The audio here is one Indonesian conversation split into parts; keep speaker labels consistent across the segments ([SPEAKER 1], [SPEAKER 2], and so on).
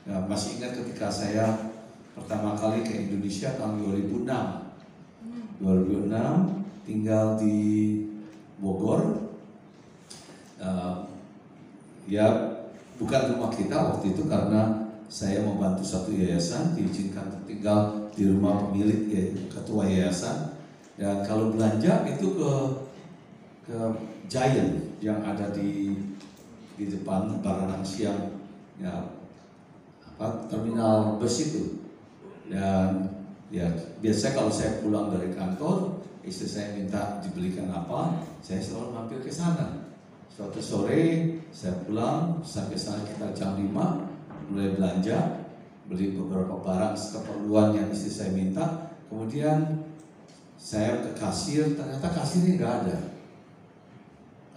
[SPEAKER 1] Ya, masih ingat ketika saya pertama kali ke Indonesia tahun 2006. 2006 tinggal di Bogor. Ya bukan rumah kita waktu itu karena saya membantu satu yayasan, diizinkan untuk tinggal di rumah pemilik, ya, ketua yayasan. Dan kalau belanja itu ke Giant yang ada di depan Baranang Siang, ya, terminal bus itu. Dan ya biasa kalau saya pulang dari kantor, istri saya minta dibelikan apa, saya selalu mampir ke sana. Suatu sore saya pulang, sampai sana kita jam 5, mulai belanja, beli beberapa barang keperluan yang istri saya minta. Kemudian saya ke kasir, ternyata kasirnya nggak ada,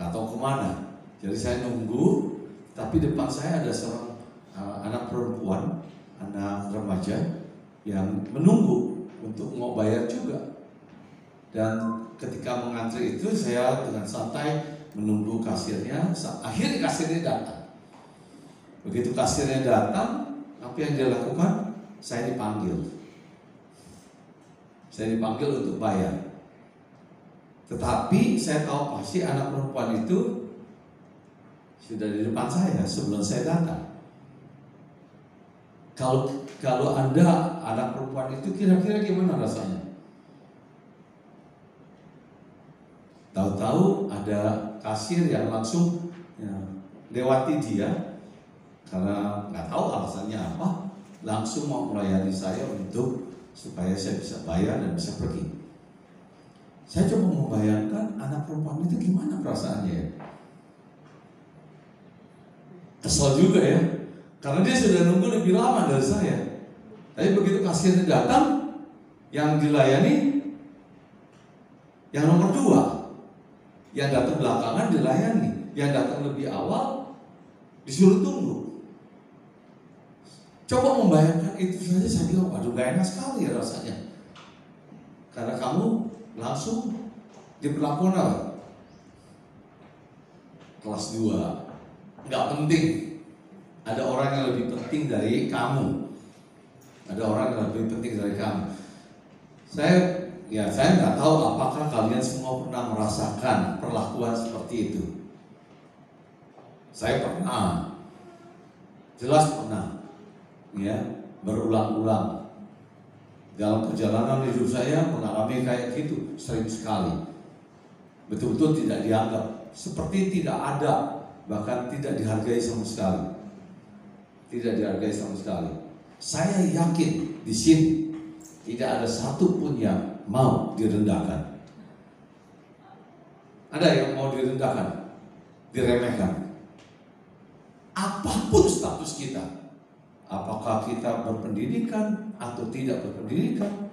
[SPEAKER 1] nggak tahu kemana. Jadi saya nunggu, tapi depan saya ada seorang anak perempuan, anak remaja yang menunggu untuk mau bayar juga. Dan ketika mengantri itu saya dengan santai menunggu kasirnya. Akhirnya kasirnya datang. Begitu kasirnya datang, apa yang dia lakukan? Saya dipanggil. Saya dipanggil untuk bayar. Tetapi saya tahu pasti anak perempuan itu sudah di depan saya sebelum saya datang. Kalau Anda anak perempuan itu kira-kira gimana rasanya? Tahu-tahu ada kasir yang langsung lewati dia karena nggak tahu alasannya apa, langsung mau melayani saya untuk supaya saya bisa bayar dan bisa pergi. Saya coba membayangkan anak perempuan itu gimana perasaannya ya. Kesel juga ya, karena dia sudah nunggu lebih lama dari saya. Tapi begitu kasirnya datang, yang dilayani yang nomor 2, yang datang belakangan dilayani, yang datang lebih awal disuruh tunggu. Coba membayangkan itu saja, saya bilang, waduh gak enak sekali ya rasanya. Karena kamu langsung diperlakukan apa? Kelas 2, gak penting. Ada orang yang lebih penting dari kamu. Ada orang yang lebih penting dari kamu. Saya nggak tahu apakah kalian semua pernah merasakan perlakuan seperti itu. Saya pernah, jelas pernah, ya, berulang-ulang dalam perjalanan hidup saya mengalami kayak gitu sering sekali. Betul-betul tidak dianggap, seperti tidak ada, bahkan tidak dihargai sama sekali. Tidak dihargai sama sekali. Saya yakin di sini tidak ada satupun yang mau direndahkan. Ada yang mau direndahkan, diremehkan. Apapun status kita, apakah kita berpendidikan atau tidak berpendidikan,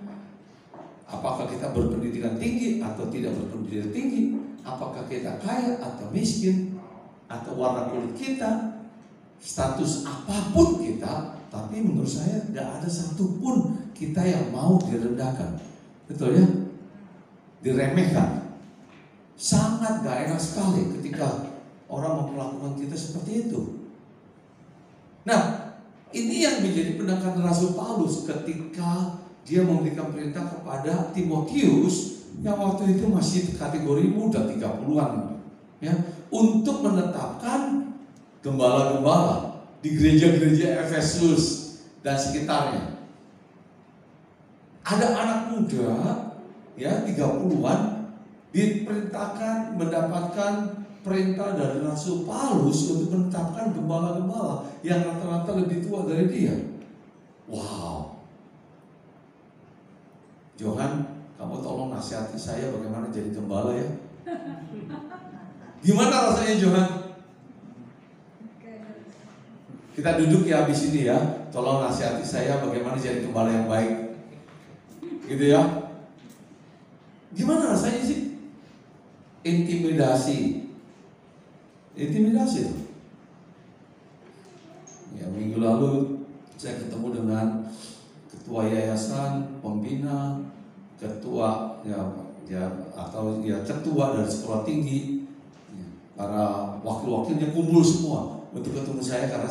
[SPEAKER 1] apakah kita berpendidikan tinggi atau tidak berpendidikan tinggi, apakah kita kaya atau miskin, atau warna kulit kita, status apapun kita, tapi menurut saya tidak ada satupun kita yang mau direndahkan. Betul ya? Diremehkan. Sangat gak enak sekali ketika orang memperlakukan kita seperti itu. Nah, ini yang menjadi pendekatan Rasul Paulus ketika dia memberikan perintah kepada Timotius yang waktu itu masih kategori muda 30-an, ya, untuk menetapkan gembala-gembala di gereja-gereja Efesus dan sekitarnya. Ada anak muda, ya, 30-an diperintahkan mendapatkan perintah dari Rasul Paulus untuk menetapkan gembala-gembala yang rata-rata lebih tua dari dia. Wow. Johan, kamu tolong nasihati saya bagaimana jadi gembala ya. Gimana rasanya Johan? Kita duduk ya habis ini ya. Tolong nasihati saya bagaimana jadi gembala yang baik. Gitu ya. Gimana rasanya sih? Intimidasi. Ya, minggu lalu saya ketemu dengan ketua yayasan, pembina, ketua ketua dari sekolah tinggi, para wakil-wakilnya kumpul semua untuk ketemu saya karena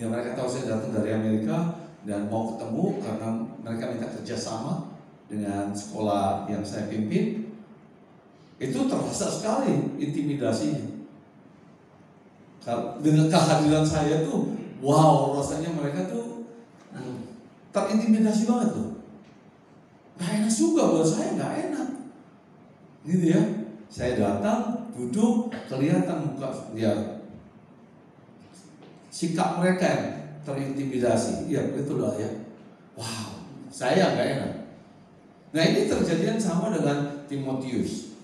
[SPEAKER 1] mereka tahu saya datang dari Amerika dan mau ketemu karena mereka minta kerjasama dengan sekolah yang saya pimpin. Itu terasa sekali intimidasinya. Dengan kehadiran saya tuh, wow, rasanya mereka tuh terintimidasi banget tuh. Gak enak juga buat saya, gak enak. Gitu ya. Saya datang, duduk, kelihatan muka dia, sikap mereka yang terintimidasi. Ya betul lah ya. Wow, saya gak enak. Nah ini terjadian sama dengan Timotius.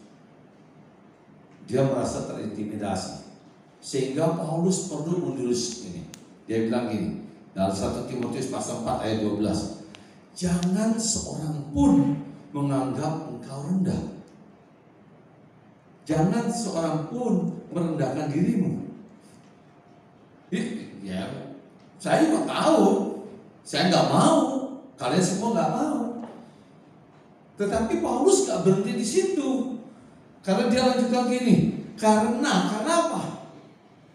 [SPEAKER 1] Dia merasa terintimidasi, sehingga Paulus perlu menulis ini. Dia bilang gini, dalam 1 Timotius pasal 4 ayat 12, jangan seorang pun menganggap engkau rendah. Jangan seorang pun merendahkan dirimu. Ya, saya juga tahu, saya nggak mau, kalian semua nggak mau. Tetapi Paulus nggak berhenti di situ, karena dia lanjutkan gini. Karena apa?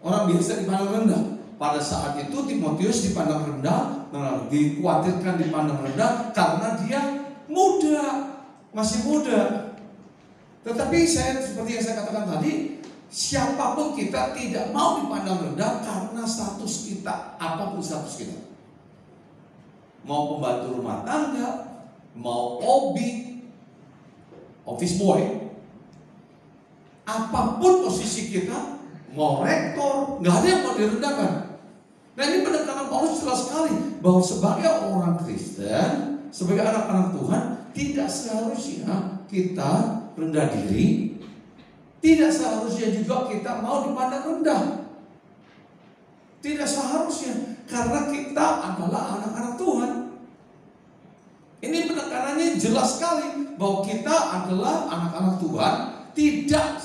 [SPEAKER 1] Orang biasa dipandang rendah. Pada saat itu Timotius dipandang rendah, dikhawatirkan dipandang rendah karena dia muda, masih muda. Tetapi seperti yang saya katakan tadi, siapapun kita tidak mau dipandang rendah karena status kita, apapun status kita. Mau pembantu rumah tangga, mau office boy, apapun posisi kita, mau rektor, nggak ada yang mau direndahkan. Nah ini penekanan Paulus jelas sekali bahwa sebagai orang Kristen, sebagai anak-anak Tuhan, tidak seharusnya kita rendah diri, tidak seharusnya juga kita mau dipandang rendah. Tidak seharusnya, karena kita adalah anak-anak Tuhan. Ini penekanannya jelas sekali bahwa kita adalah anak-anak Tuhan, tidak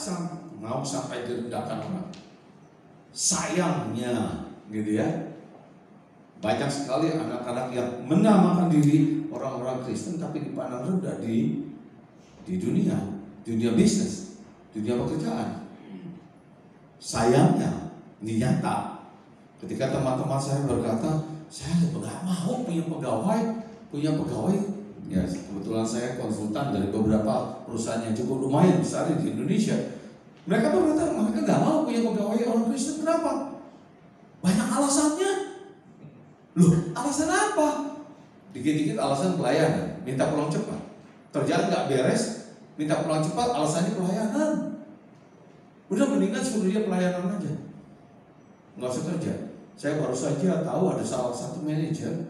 [SPEAKER 1] mau sampai direndahkan orang. Sayangnya, gitu ya, banyak sekali anak-anak yang menamakan diri orang-orang Kristen tapi dipandang rendah di dunia bisnis, dunia pekerjaan. Sayangnya, ini nyata. Ketika teman-teman saya berkata, saya nggak mau punya pegawai. Ya, kebetulan saya konsultan dari beberapa perusahaan yang cukup lumayan besar di Indonesia. Mereka berkata, mereka nggak mau punya pegawai orang Kristen. Kenapa? Banyak alasannya. Loh, alasan apa? Dikit-dikit alasan pelayanan, minta pulang cepat. Kerjaan nggak beres, minta pulang cepat, alasannya pelayanan. Udah mendingan suruh dia pelayanan aja, nggak usah kerja. Saya baru saja tahu ada salah satu manajer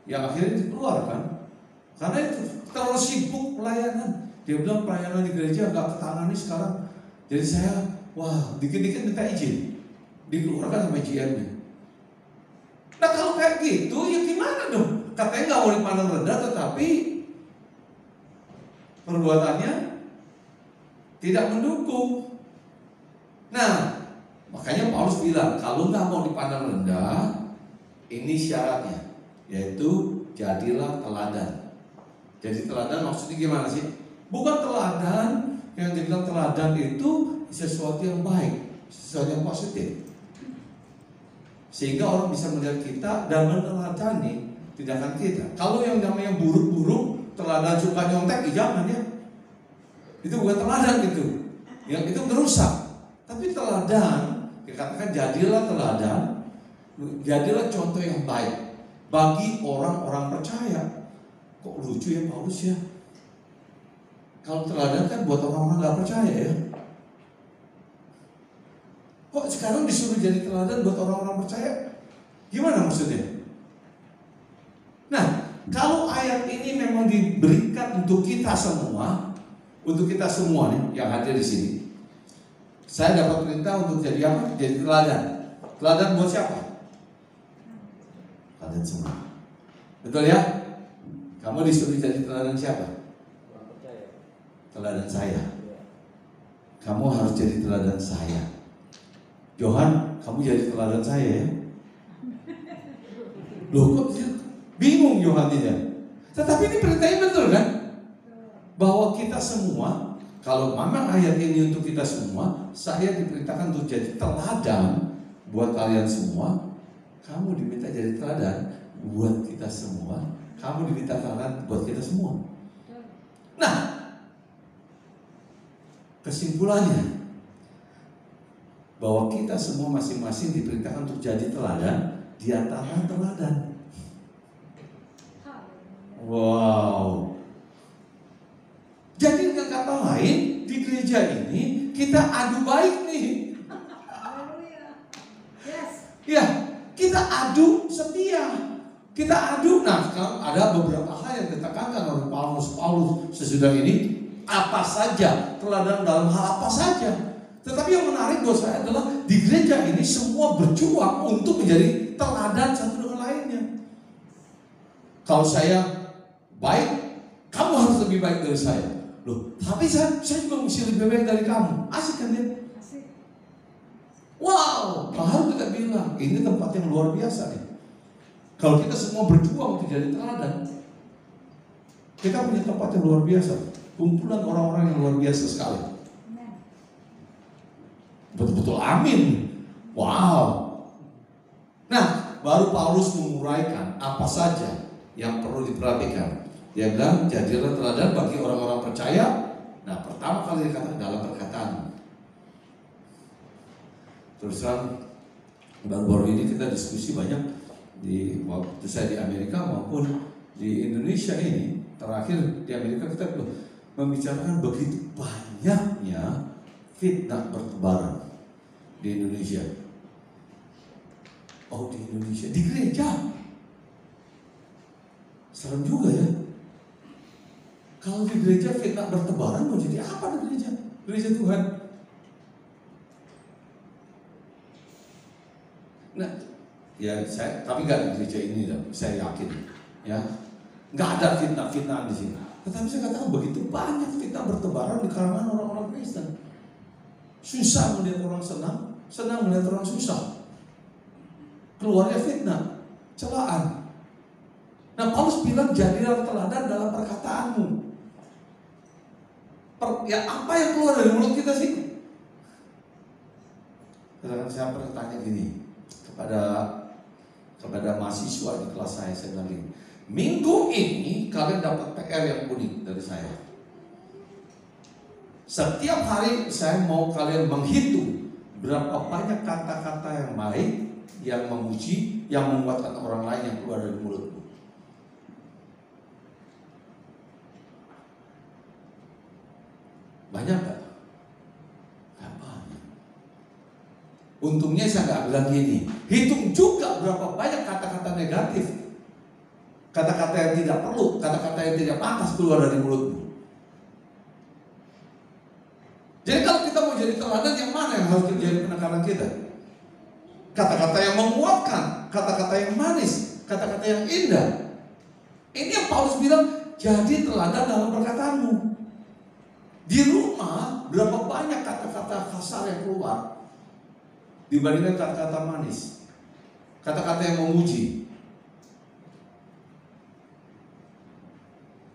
[SPEAKER 1] yang akhirnya dikeluarkan karena itu terlalu sibuk pelayanan. Dia bilang pelayanan di gereja nggak ketangani sekarang. Jadi saya, dikit-dikit minta izin, dikeluarkan sama GM-nya. Nah kalau kayak gitu, ya gimana dong? Katanya nggak mau dipandang rendah, tetapi perbuatannya tidak mendukung. Nah, makanya Paulus bilang, kalau nggak mau dipandang rendah, ini syaratnya, yaitu jadilah teladan. Jadi teladan maksudnya gimana sih? Bukan teladan, yang dibilang teladan itu sesuatu yang baik, sesuatu yang positif, sehingga orang bisa melihat kita dan meneladani tindakan kita. Kalau yang namanya buruk-buruk, teladan suka nyontek, jangan ya. Itu bukan teladan itu, yang itu merusak. Tapi teladan, dikatakan jadilah teladan, jadilah contoh yang baik bagi orang-orang percaya. Kok lucu ya Paulus ya? Kalau teladan kan buat orang-orang nggak percaya ya. Kok sekarang disuruh jadi teladan buat orang-orang percaya? Gimana maksudnya? Nah, kalau ayat ini memang diberikan untuk kita semua nih yang hadir di sini. Saya dapat perintah untuk jadi apa? Jadi teladan. Teladan buat siapa? Teladan semua. Betul ya? Kamu disuruh jadi teladan siapa? Teladan saya. Kamu harus jadi teladan saya. Johan, kamu jadi teladan saya ya? Loh kok bingung Johan ya? Tetapi ini perintahnya betul kan? Bahwa kita semua, kalau memang ayat ini untuk kita semua, saya diperintahkan untuk jadi teladan buat kalian semua. Kamu diminta jadi teladan buat kita semua, kamu diberitakan buat kita semua. Nah, kesimpulannya bahwa kita semua masing-masing diperintahkan untuk jadi teladan di antara teladan. Wow. Jadi dengan kata lain, di gereja ini kita adu baik nih. Ya, kita adu setia. Kita adu. Nah, sekarang ada beberapa hal yang ditekankan oleh Paulus sesudah ini. Apa saja, teladan dalam hal apa saja. Tetapi yang menarik buat saya adalah di gereja ini semua berjuang untuk menjadi teladan satu dengan lainnya. Kalau saya baik, kamu harus lebih baik dari saya. Loh, tapi saya juga mesti lebih baik dari kamu. Asik kan ya? Asik. Wow, baru kita bilang ini tempat yang luar biasa nih. Kalau kita semua berjuang untuk jadi teladan, kita punya tempat yang luar biasa. Kumpulan orang-orang yang luar biasa sekali. Betul-betul amin. Wow. Nah, baru Paulus menguraikan apa saja yang perlu diperhatikan. Dia bilang, jadilah teladan bagi orang-orang percaya. Nah, pertama kali dikatakan dalam perkataan. Terus baru-baru ini kita diskusi banyak di waktu saya di Amerika maupun di Indonesia ini. Terakhir di Amerika kita membicarakan begitu banyaknya fitnah bertebaran di Indonesia. Oh, di Indonesia, di gereja. Serem juga ya. Kalau di gereja fitnah bertebaran, mau jadi apa di gereja? Gereja Tuhan. Nah, ya saya, tapi nggak di gereja ini, saya yakin, ya, nggak ada fitnah-fitnah di sini. Tetapi saya katakan begitu banyak fitnah bertebaran di kalangan orang-orang Kristen. Susah melihat orang senang, senang melihat orang susah. Keluarnya fitnah, celaan. Nah, Paulus bilang jadilah teladan dalam perkataanmu. Ya, apa yang keluar dari mulut kita sih? Kadang-kadang saya pernah tanya gini kepada mahasiswa di kelas saya bilang gini, minggu ini kalian dapat PR yang unik dari saya. Setiap hari saya mau kalian menghitung berapa banyak kata-kata yang baik, yang memuji, yang menguatkan orang lain yang keluar dari mulutmu. Banyak gak? Gak banyak. Untungnya saya gak bilang gini, hitung juga berapa banyak kata-kata negatif, kata-kata yang tidak perlu, kata-kata yang tidak pantas keluar dari mulutmu. Jadi kalau kita mau jadi teladan, yang mana yang harus menjadi penekanan kita? Kata-kata yang menguatkan, kata-kata yang manis, kata-kata yang indah. Ini yang Paulus bilang, jadi teladan dalam perkataanmu. Di rumah berapa banyak kata-kata kasar yang keluar dibandingkan kata-kata manis, kata-kata yang memuji.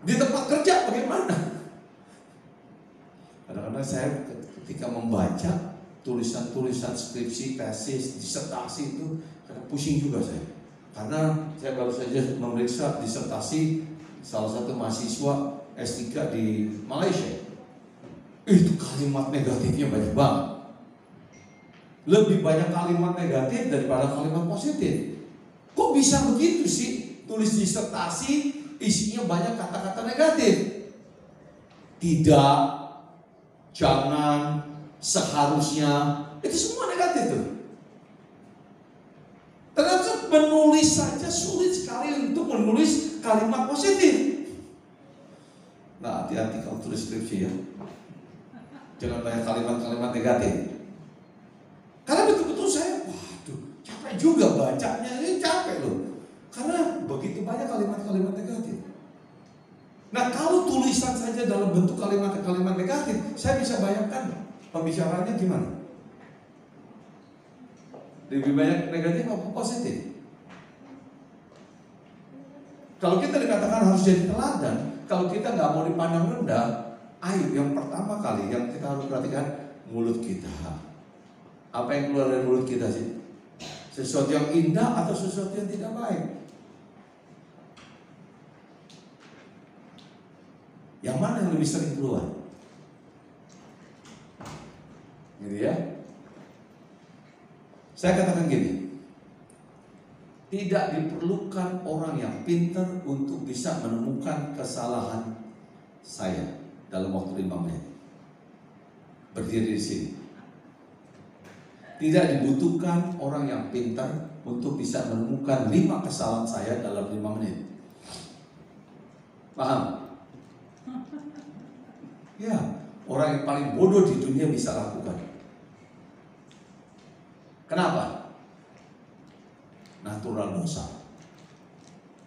[SPEAKER 1] Di tempat kerja bagaimana? Kadang-kadang saya ketika membaca tulisan-tulisan skripsi, tesis, disertasi itu kadang pusing juga saya. Karena saya baru saja memeriksa disertasi salah satu mahasiswa S3 di Malaysia. Itu kalimat negatifnya banyak banget. Lebih banyak kalimat negatif daripada kalimat positif. Kok bisa begitu sih? Tulis disertasi isinya banyak kata-kata negatif. Tidak, jangan, seharusnya, itu semua negatif tuh. Ternyata menulis saja sulit sekali untuk menulis kalimat positif. Nah, hati-hati kalau tulis skripsi ya. Jangan banyak kalimat-kalimat negatif. Karena betul-betul saya, waduh, capek juga bacanya, ini capek loh. Karena begitu banyak kalimat-kalimat negatif. Nah, kalau tulisan saja dalam bentuk kalimat-kalimat negatif, saya bisa bayangkan pembicaraannya gimana? Lebih banyak negatif atau positif? Kalau kita dikatakan harus jadi teladan, kalau kita nggak mau dipandang rendah, ayo yang pertama kali yang kita harus perhatikan mulut kita. Apa yang keluar dari mulut kita sih? Sesuatu yang indah atau sesuatu yang tidak baik? Yang mana yang lebih sering keluar? Gitu ya. Saya katakan gini, tidak diperlukan orang yang pintar untuk bisa menemukan kesalahan saya dalam waktu 5 menit berdiri di sini. Tidak dibutuhkan orang yang pintar untuk bisa menemukan 5 kesalahan saya dalam 5 menit. Paham? Ya, orang yang paling bodoh di dunia bisa lakukan. Kenapa? Natural dosa.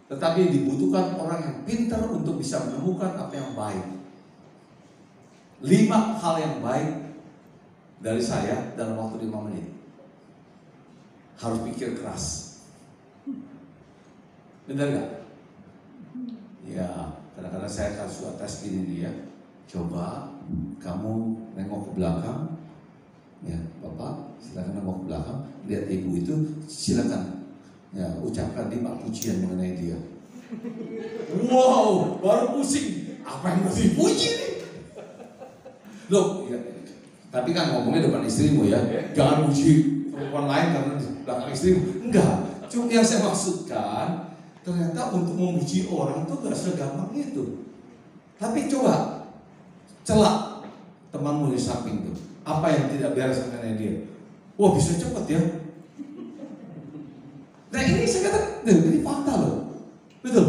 [SPEAKER 1] Tetapi dibutuhkan orang yang pintar untuk bisa menemukan apa yang baik. 5 hal yang baik dari saya dalam waktu 5 menit. Harus pikir keras. Benar gak? Ya, kadang-kadang saya kasih tes gini nih ya. Coba kamu nengok ke belakang. Ya, Bapak silakan nengok ke belakang. Lihat ibu itu, silakan. Ya, ucapkan 5 pujian mengenai dia. Wow, baru pusing. Apa yang mesti puji nih? Loh, ya, tapi kan ngomongnya depan istrimu ya. Jangan puji perempuan lain karena di belakang istrimu. Enggak. Cuma yang saya maksudkan, ternyata untuk memuji orang itu gak segampang itu. Tapi coba celak temanmu di samping tuh. Apa yang tidak beres mengenai dia? Wah, bisa cepat ya. Nah ini saya katakan, ini fakta loh. Betul.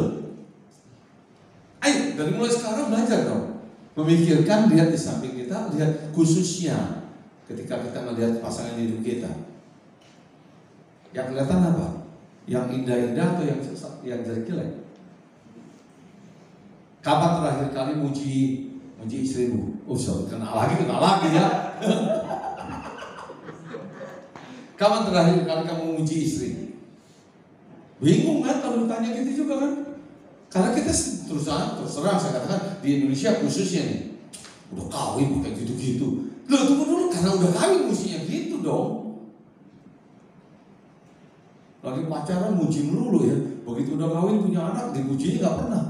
[SPEAKER 1] Ayo, dari mulai sekarang belajar dong. Memikirkan, lihat di samping kita, lihat khususnya ketika kita melihat pasangan hidup kita. Yang kelihatan apa? Yang indah-indah atau yang jelek-jelek? Kapan terakhir kali muji istrimu? Oh, sorry, kenal lagi ya. Kapan terakhir kali kamu muji istri? Bingung kan kalau ditanya gitu juga kan? Karena kita terus terang saya katakan di Indonesia khususnya nih, udah kawin kayak gitu-gitu. Loh tunggu dulu, karena udah kawin mestinya gitu dong. Lagi pacaran muji melulu ya, begitu udah kawin punya anak dipujinya nggak pernah.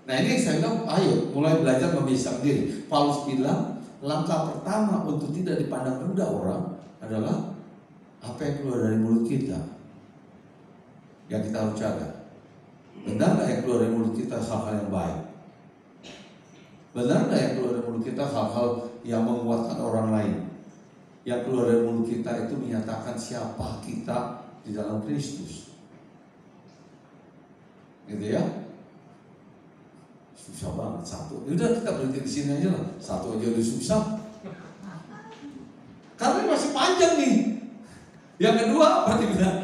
[SPEAKER 1] Nah ini saya bilang, ayo mulai belajar membiasakan diri. Paulus bilang langkah pertama untuk tidak dipandang rendah orang adalah apa yang keluar dari mulut kita, yang kita harus jaga. Benar nggak yang keluar dari mulut kita hal-hal yang baik? Benar nggak yang keluar dari mulut kita hal-hal yang menguatkan orang lain? Yang keluar dari mulut kita itu menyatakan siapa kita di dalam Kristus. Gitu ya? Susah banget satu. Udah kita berhenti di sini aja lah. Satu aja udah susah. Karena masih panjang nih. Yang kedua apa tidak?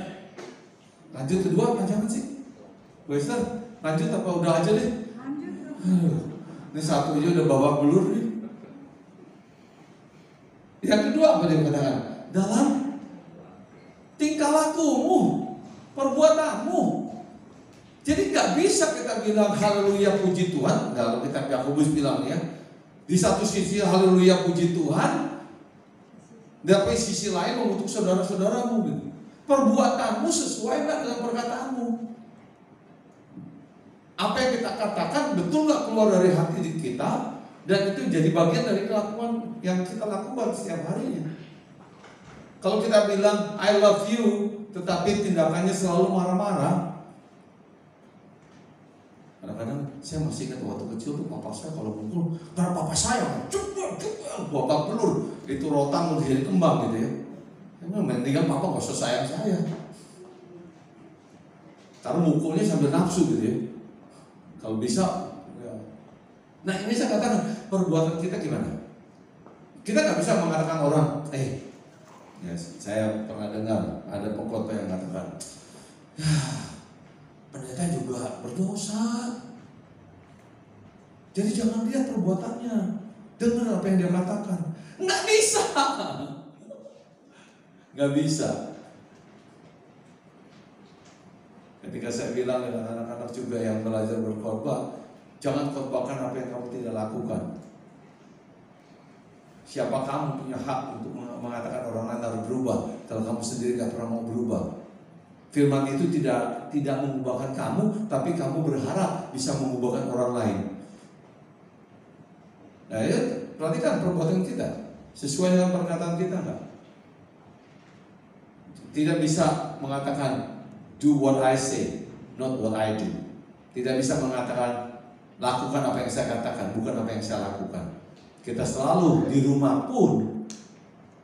[SPEAKER 1] Lanjut kedua apa jangan sih? Wester, lanjut apa udah aja deh? Lanjut. Ini satu aja udah babak belur nih. Yang kedua apa dia katakan? Dalam tingkah lakumu, perbuatanmu. Jadi nggak bisa kita bilang haleluya puji Tuhan. Dalam kitab Yakobus bilang ya, di satu sisi haleluya puji Tuhan, tapi sisi lain mengutuk saudara-saudaramu gitu. Perbuatanmu sesuai nggak dengan perkataanmu? Apa yang kita katakan betul nggak keluar dari hati kita, dan itu jadi bagian dari kelakuan yang kita lakukan setiap harinya. Kalau kita bilang I love you, tetapi tindakannya selalu marah-marah. Kadang-kadang saya masih ingat waktu kecil tuh papa saya kalau mukul, karena papa saya coba babak belur itu rotan jadi kembang gitu ya. Mendingan papa gak usah sayang saya. Karena mukulnya sambil nafsu gitu ya. Kalau bisa ya. Nah ini saya katakan perbuatan kita gimana? Kita gak bisa mengatakan orang ya, saya pernah dengar ada pengkhotbah yang mengatakan, ya pendeta juga berdosa. Jadi jangan lihat perbuatannya, dengar apa yang dia katakan. Nggak bisa. Nggak bisa. Ketika saya bilang dengan anak-anak juga yang belajar berkhotbah, jangan khotbahkan apa yang kamu tidak lakukan. Siapa kamu punya hak untuk mengatakan orang lain harus berubah kalau kamu sendiri nggak pernah mau berubah? Firman itu tidak mengubahkan kamu, tapi kamu berharap bisa mengubahkan orang lain. Nah, ya, perhatikan perbuatan kita sesuai dengan perkataan kita enggak? Tidak bisa mengatakan do what I say, not what I do. Tidak bisa mengatakan lakukan apa yang saya katakan, bukan apa yang saya lakukan. Kita selalu di rumah pun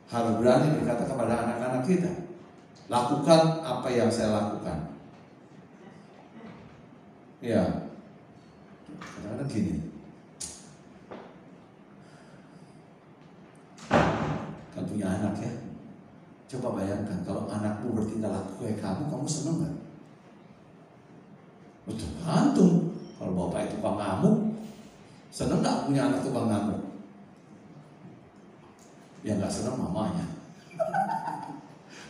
[SPEAKER 1] harus berani berkata kepada anak-anak kita, lakukan apa yang saya lakukan. Ya, kadang-kadang gini, kan punya anak ya. Coba bayangkan kalau anakmu bertingkah laku kayak kamu seneng gak? Tergantung. Kalau bapak itu tukang ngamuk, seneng gak punya anak tukang ngamuk? Ya gak seneng mamanya.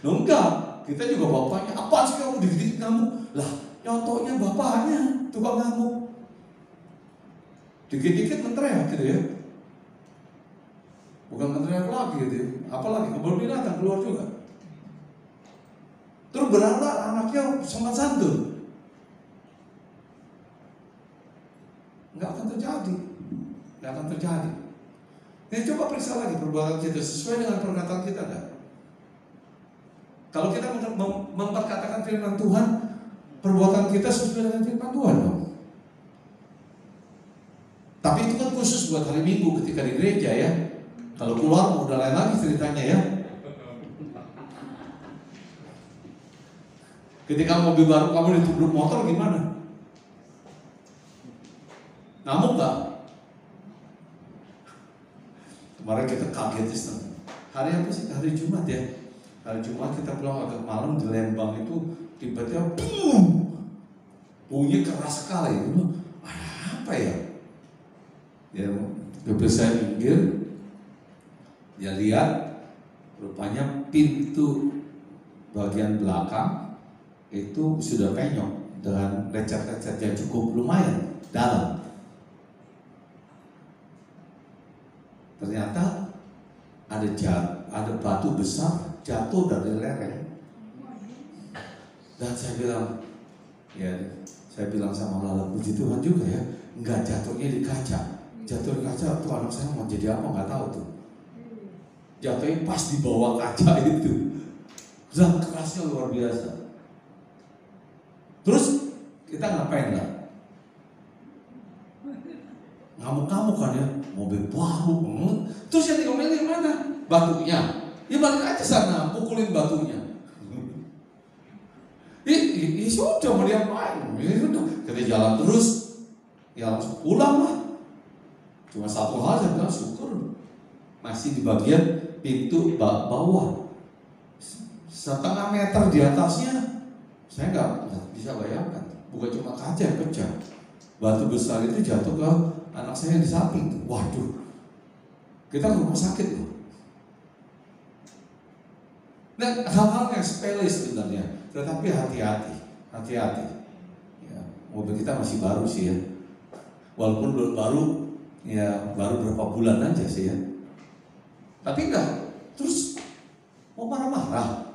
[SPEAKER 1] Enggak, kita juga bapaknya. Apaan sih kamu dikit-dikit ngamuk? Lah, contohnya bapaknya tukang ngamuk. Dikit-dikit menteriak gitu ya. Bukan menteriak lagi gitu ya. Apalagi kebun binatang keluar juga. Terus berharap anaknya sopan santun. Nggak akan terjadi. Nggak akan terjadi. Ini coba periksa lagi perbuatan kita sesuai dengan perkataan kita enggak? Kalau kita memperkatakan firman Tuhan, perbuatan kita sesuai dengan firman Tuhan dong. Tapi itu kan khusus buat hari Minggu ketika di gereja ya. Kalau keluar udah lain lagi ceritanya ya. Ketika mobil baru kamu ditubruk motor gimana? Ngamuk gak? Kemarin kita kaget sih. Hari apa sih? Hari Jumat ya. Hari Jumat kita pulang agak malam di Lembang itu tiba-tiba boom, bunyi keras sekali. Apa ya? Ya, beberapa saya minggir. Ya lihat, rupanya pintu bagian belakang itu sudah penyok dengan lecet-lecet yang cukup lumayan dalam. Ternyata ada batu besar jatuh dari lereng. Dan saya bilang sama Lala, puji Tuhan juga ya, nggak jatuhnya di kaca. Jatuh di kaca tuh anak saya mau jadi apa nggak tahu tuh. Jatuhnya pas di bawah kaca itu. Dan kerasnya luar biasa. Terus kita ngapain lah? Ngamuk-ngamuk kan ya, mobil baru. Terus yang dikomelin mana? Batunya. Ya balik aja sana, pukulin batunya. Ini sudah melihat main. Kita jalan terus, ya langsung pulang lah. Cuma satu hal saya bilang syukur masih di bagian pintu bawah. Setengah meter di atasnya, saya nggak bisa bayangkan. Bukan cuma kaca yang pecah, batu besar itu jatuh ke anak saya di samping. Waduh, kita ke rumah sakit loh. Nah, hal-hal yang sepele sebenarnya, tetapi hati-hati. Ya, mobil kita masih baru sih ya, walaupun belum baru, ya baru berapa bulan aja sih ya. Tapi enggak, terus mau marah-marah.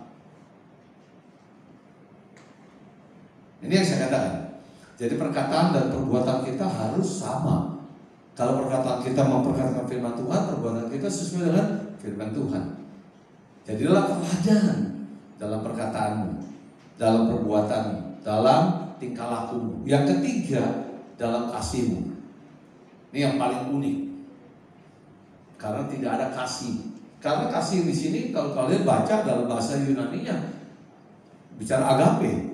[SPEAKER 1] Ini yang saya katakan. Jadi perkataan dan perbuatan kita harus sama. Kalau perkataan kita memperkatakan firman Tuhan, perbuatan kita sesuai dengan firman Tuhan. Jadilah teladan dalam perkataanmu, dalam perbuatanmu, dalam tingkah lakumu. Yang ketiga, dalam kasihmu. Ini yang paling unik. Karena tidak ada kasih. Karena kasih di sini kalau kalian baca dalam bahasa Yunani-nya bicara agape.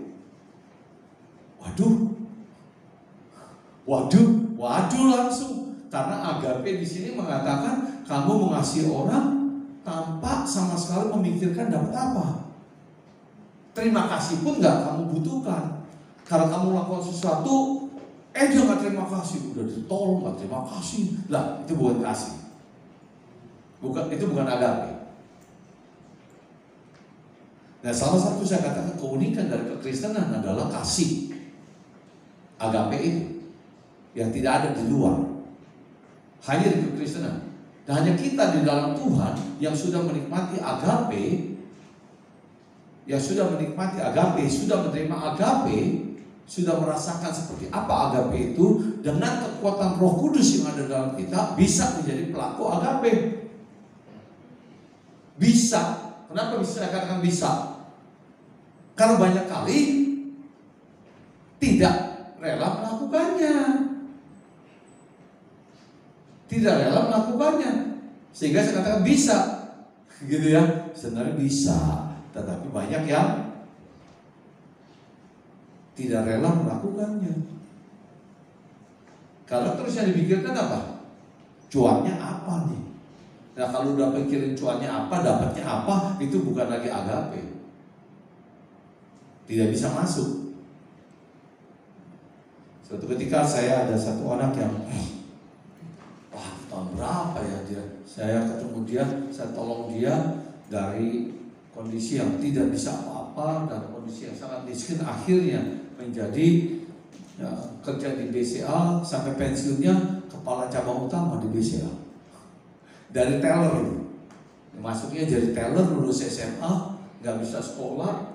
[SPEAKER 1] Waduh langsung. Karena agape di sini mengatakan kamu mengasihi orang tanpa sama sekali memikirkan dapat apa. Terima kasih pun nggak kamu butuhkan. Karena kamu lakukan sesuatu, dia nggak terima kasih, udah ditolong nggak terima kasih. Lah itu bukan kasih. Itu bukan agape. Nah, salah satu saya katakan keunikan dari kekristenan adalah kasih. Agape itu yang tidak ada di luar, hanya di kekristenan. Dan hanya kita di dalam Tuhan yang sudah menikmati agape, yang sudah menikmati agape, sudah menerima agape, sudah merasakan seperti apa agape itu, dengan kekuatan Roh Kudus yang ada dalam kita, bisa menjadi pelaku agape. Bisa. Kenapa bisa dikatakan bisa? Karena banyak kali tidak rela melakukannya. Tidak rela melakukannya. Sehingga saya katakan bisa. Gitu ya. Sebenarnya bisa, tetapi banyak yang tidak rela melakukannya. Kalau terus yang dipikirkan apa? Cuannya apa nih? Nah kalau udah pikirin cuannya apa, dapatnya apa, itu bukan lagi agape. Tidak bisa masuk. Suatu ketika saya ada satu anak yang tahun berapa ya dia? Saya ketemu dia, saya tolong dia dari kondisi yang tidak bisa apa-apa dan kondisi yang sangat miskin, akhirnya menjadi kerja di BCA sampai pensiunnya kepala cabang utama di BCA. Dari teller, masuknya jadi teller, lulus SMA, nggak bisa sekolah,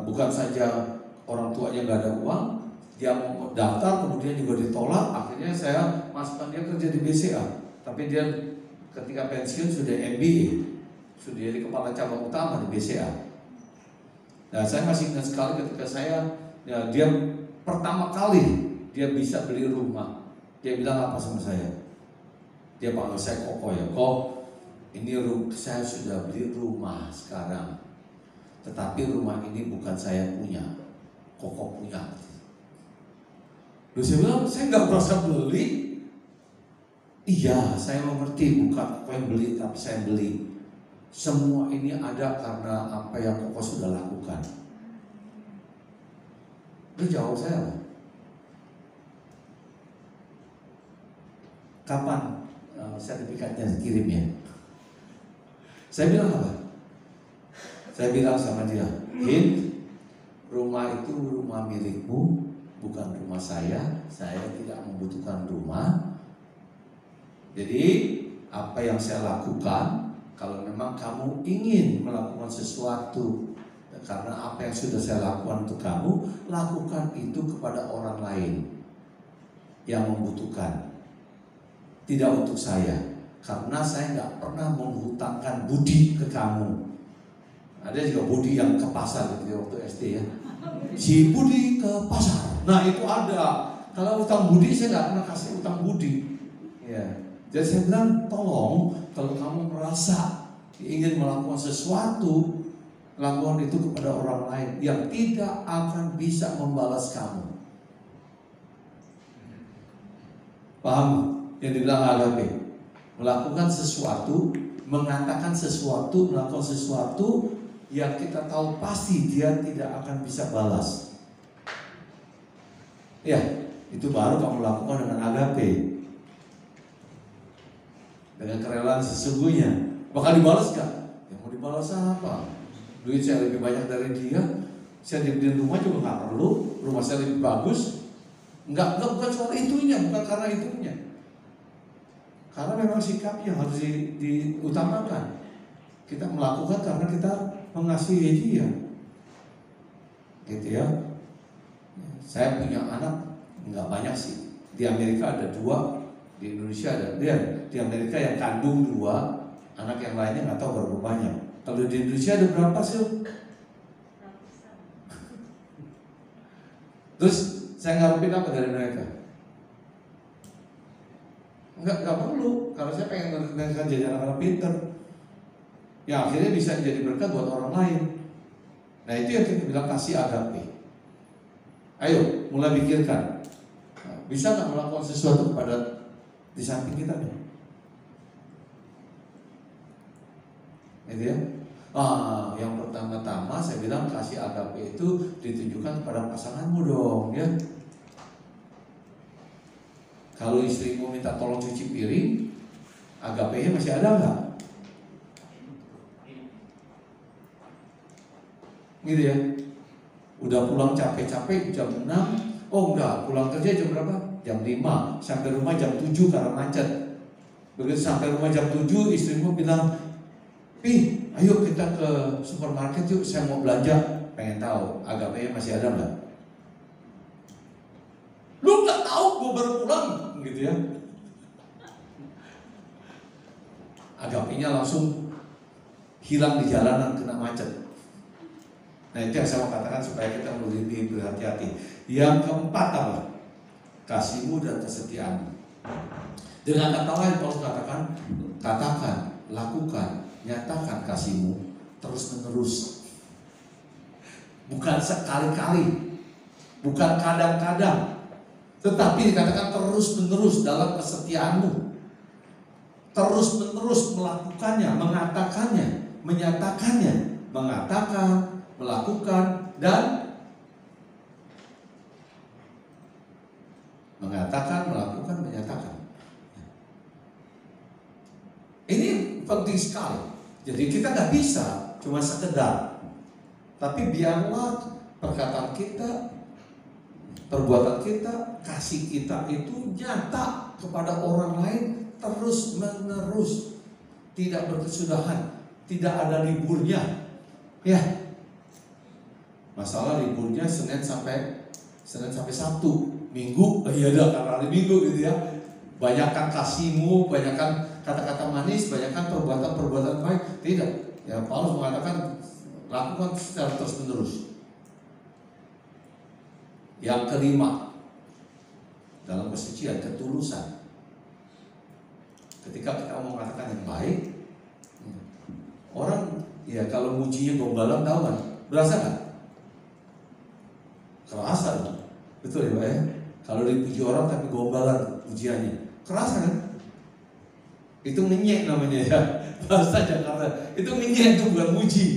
[SPEAKER 1] bukan saja orang tuanya nggak ada uang, dia mau daftar kemudian juga ditolak, akhirnya saya masukkan dia kerja di BCA. Tapi dia ketika pensiun sudah MBA, sudah jadi kepala cabang utama di BCA. Nah saya masih ingat sekali ketika dia pertama kali dia bisa beli rumah, dia bilang apa sama saya? Dia panggil saya Koko ya, Kok ini saya sudah beli rumah sekarang, tetapi rumah ini bukan saya punya, Koko punya. Lalu saya bilang, saya nggak merasa beli. Iya, saya mengerti, bukan Koko yang beli, tapi saya beli. Semua ini ada karena apa yang Koko sudah lakukan. Dia jawab saya, kapan sertifikatnya kirim ya? Saya bilang apa? Saya bilang sama dia, rumah itu rumah milikmu, bukan rumah saya tidak membutuhkan rumah. Jadi apa yang saya lakukan, kalau memang kamu ingin melakukan sesuatu, karena apa yang sudah saya lakukan untuk kamu, lakukan itu kepada orang lain yang membutuhkan, tidak untuk saya. Karena saya nggak pernah menghutangkan budi ke kamu. Ada juga budi yang ke pasar gitu ya, waktu SD ya, si budi ke pasar. Nah itu ada. Kalau utang budi saya nggak pernah kasih utang budi ya. Jadi saya bilang, tolong kalau kamu merasa ingin melakukan sesuatu, lakukan itu kepada orang lain yang tidak akan bisa membalas kamu. Paham? Yang dibilang agape, melakukan sesuatu, mengatakan sesuatu, melakukan sesuatu yang kita tahu pasti dia tidak akan bisa balas. Ya, itu baru kamu lakukan dengan agape, dengan kerelaan sesungguhnya. Bakal dibalas gak? Ya mau dibalas apa? Duit saya lebih banyak dari dia, saya dibeliin rumah juga nggak perlu, rumah saya lebih bagus. Enggak, bukan soal itunya, bukan karena itunya. Karena memang sikapnya harus diutamakan. Kita melakukan karena kita mengasihi dia, gitu ya. Saya punya anak nggak banyak sih. Di Amerika ada 2, di Indonesia ada. Di Amerika yang kandung 2, anak yang lainnya nggak tahu berapa banyak. Kalau di Indonesia ada berapa sih? Terus saya ngarepin apa dari mereka? Enggak perlu, kalau saya pengen mereka jadi anak-anak pintar yang akhirnya bisa jadi berkat buat orang lain. Nah itu yang kita bilang kasih agape. Ayo mulai pikirkan, bisa nggak melakukan sesuatu kepada di samping kita nih? Gitu ya. Yang pertama-tama saya bilang kasih agape itu ditunjukkan kepada pasanganmu dong ya. Kalau istrimu minta tolong cuci piring, agape-nya masih ada nggak? Gitu ya. Udah pulang capek-capek jam 6, oh enggak, pulang kerja jam berapa? Jam 5, sampai rumah jam 7 karena macet. Begitu sampai rumah jam 7, istrimu bilang, Pi, Ayo kita ke supermarket yuk, saya mau belanja. Pengen tahu agamanya masih ada nggak? Lu nggak tahu, gue baru pulang, gitu ya. Agapinya langsung hilang di jalanan, kena macet. Nah itu yang saya mau katakan supaya kita lebih berhati-hati. Yang keempat apa? Kasihmu dan kesetiaanmu. Dengan kata lain Paulus katakan, lakukan, nyatakan kasihmu terus menerus. Bukan sekali-kali, bukan kadang-kadang, tetapi dikatakan terus menerus dalam kesetiaanmu. Terus menerus melakukannya, mengatakannya, menyatakannya, mengatakan, melakukan, dan mengatakan, melakukan, menyatakan. Ini penting sekali. Jadi kita nggak bisa cuma sekedar, tapi biarlah perkataan kita, perbuatan kita, kasih kita itu nyata kepada orang lain terus menerus, tidak berkesudahan, tidak ada liburnya. Ya, masalah liburnya Senin sampai Sabtu, Minggu, ya ada karena hari Minggu gitu ya. Banyakkan kasihmu, banyakkan kata-kata manis, banyakkan perbuatan-perbuatan baik. Tidak, ya Paulus mengatakan lakukan secara terus menerus. Yang kelima, dalam kesucian, ketulusan. Ketika kita mau mengatakan yang baik, orang ya kalau mujinya gombalan, tahu kan? Berasa nggak? Kerasa dong. Betul ya Pak ya? Kalau dipuji orang tapi gombalan pujiannya, kerasa kan? Itu ngenyek namanya ya, bahasa Jakarta. Itu ngenyek, itu bukan muji.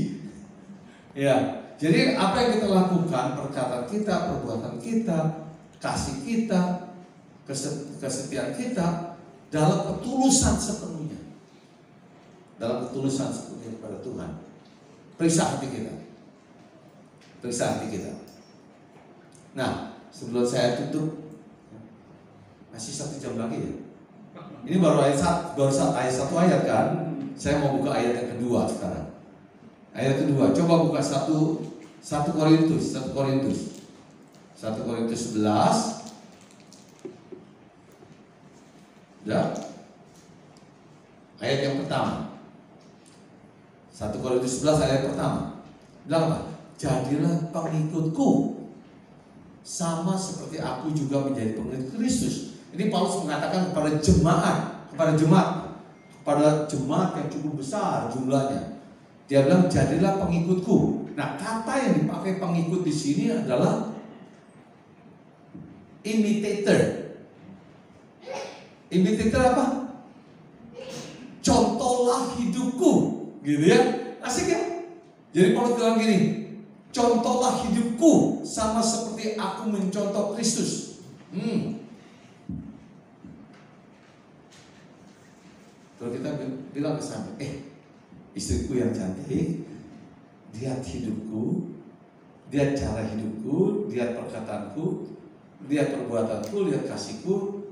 [SPEAKER 1] Ya, jadi apa yang kita lakukan, perkataan kita, perbuatan kita, kasih kita, kesetiaan kita dalam ketulusan sepenuhnya, dalam ketulusan sepenuhnya kepada Tuhan. Periksa hati kita, periksa hati kita. Nah, sebelum saya tutup, masih 1 jam lagi ya. Ini baru ayat 1 ayat kan. Saya mau buka ayat yang kedua sekarang. Ayat kedua, coba buka 1 Korintus 11. Ya. Ayat yang pertama. 1 Korintus 11 ayat pertama. Bilang apa? Jadilah pengikutku sama seperti aku juga menjadi pengikut Kristus. Ini Paulus mengatakan kepada jemaat yang cukup besar jumlahnya. Dia bilang jadilah pengikutku. Nah, kata yang dipakai pengikut di sini adalah imitator. Imitator apa? Contohlah hidupku, gitu ya. Asik ya? Jadi Paulus bilang gini, contohlah hidupku sama seperti aku mencontoh Kristus. Kalau kita bilang ke sana, istriku yang cantik, lihat hidupku, lihat cara hidupku, lihat perkataanku, lihat perbuatanku, lihat kasihku,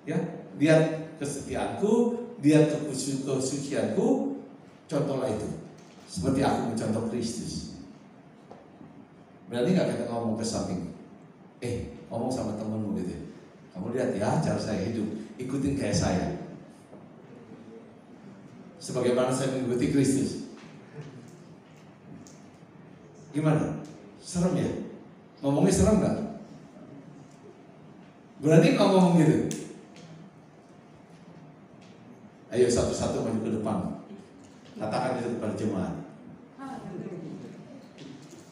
[SPEAKER 1] ya, lihat kesetiaanku, lihat kesucianku, contohlah itu, seperti aku mencontoh Kristus. Berarti nggak kita ngomong ke samping, ngomong sama temenmu gitu, kamu lihat ya cara saya hidup, ikutin kayak saya. Sebagaimana saya mengikuti Kristus. Gimana? Serem ya? Ngomongnya serem gak? Berani kalau ngomong gitu? Ayo satu-satu maju ke depan. Katakan itu kepada jemaat.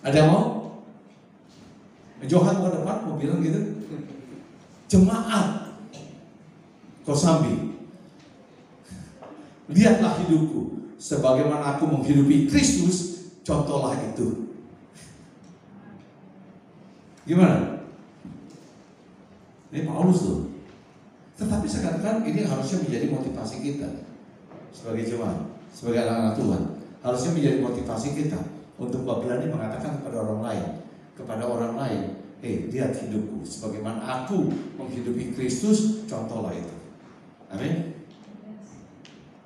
[SPEAKER 1] Ada yang mau? Johan ke depan mau bilang gitu? Jemaat Kosambi, lihatlah hidupku sebagaimana aku menghidupi Kristus, contohlah itu. Gimana? Ini Paulus tuh. Tetapi saya katakan ini harusnya menjadi motivasi kita sebagai jemaat, sebagai anak-anak Tuhan. Harusnya menjadi motivasi kita untuk berani mengatakan kepada orang lain, lihat hidupku sebagaimana aku menghidupi Kristus, contohlah itu. Amin.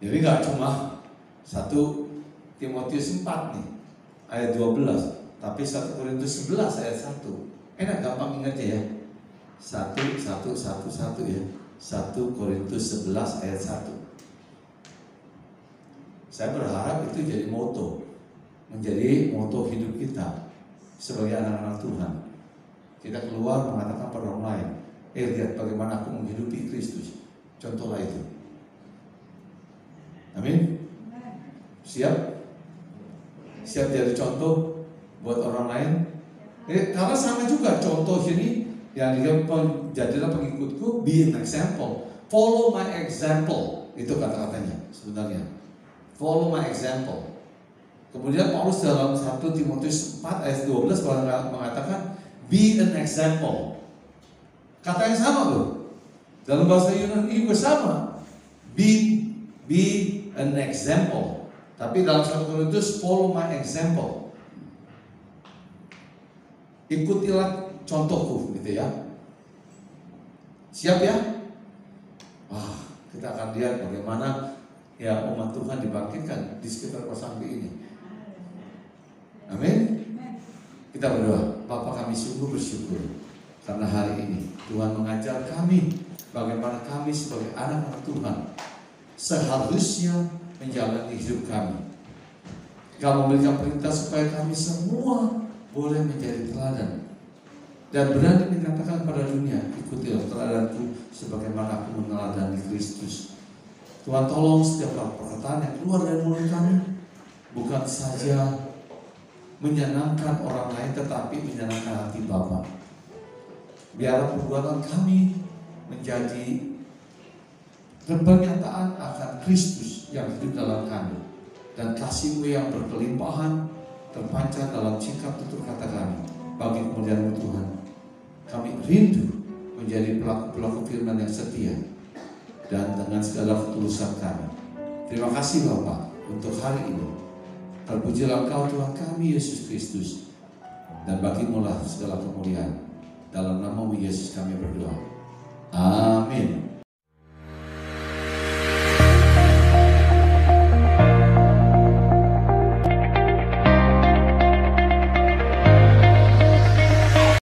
[SPEAKER 1] Jadi nggak cuma satu Timotius 4 nih, ayat 12. Tapi 1 Korintus 11 ayat 1. Enak gampang ingatnya ya. 1 ya. 1 Korintus 11 ayat 1. Saya berharap itu jadi moto, menjadi moto hidup kita sebagai anak-anak Tuhan. Kita keluar mengatakan pada orang lain, lihat bagaimana aku menghidupi Kristus. Contohlah itu. Amin. Siap? Siap jadi contoh buat orang lain? Karena sama juga contoh ini yang dia jadilah pengikutku, be an example, follow my example. Itu kata-katanya sebenarnya. Follow my example. Kemudian Paulus dalam 1 Timotius 4 ayat 12 mengatakan be an example. Kata yang sama loh. Dalam bahasa Yunani juga sama. Be an example. Tapi dalam 1 Korintus follow my example. Ikutilah contohku gitu ya. Siap ya? Wah, kita akan lihat bagaimana ya umat Tuhan dibangkitkan di sekitar Kosambi ini. Amin. Kita berdoa. Bapa, kami sungguh bersyukur karena hari ini Tuhan mengajar kami bagaimana kami sebagai anak-anak Tuhan seharusnya menjalani hidup kami. Kau memberikan perintah supaya kami semua boleh menjadi teladan dan berani menyatakan pada dunia, ikutilah teladanku sebagaimana aku meneladani Kristus. Tuhan, tolong setiap perkataan yang keluar dari mulut kami bukan saja menyenangkan orang lain, tetapi menyenangkan hati Bapa. Biar perbuatan kami menjadi pernyataan akan Kristus yang hidup dalam kami, dan kasih-Mu yang berkelimpahan terpancar dalam sikap tutur kata kami. Bagi kemuliaan-Mu Tuhan, kami rindu menjadi pelaku-pelaku firman yang setia dan dengan segala ketulusan kami. Terima kasih Bapa untuk hari ini. Terpujilah Engkau Tuhan kami Yesus Kristus, dan bagi-Mu lah segala kemuliaan. Dalam nama-Mu Yesus kami berdoa. Amin.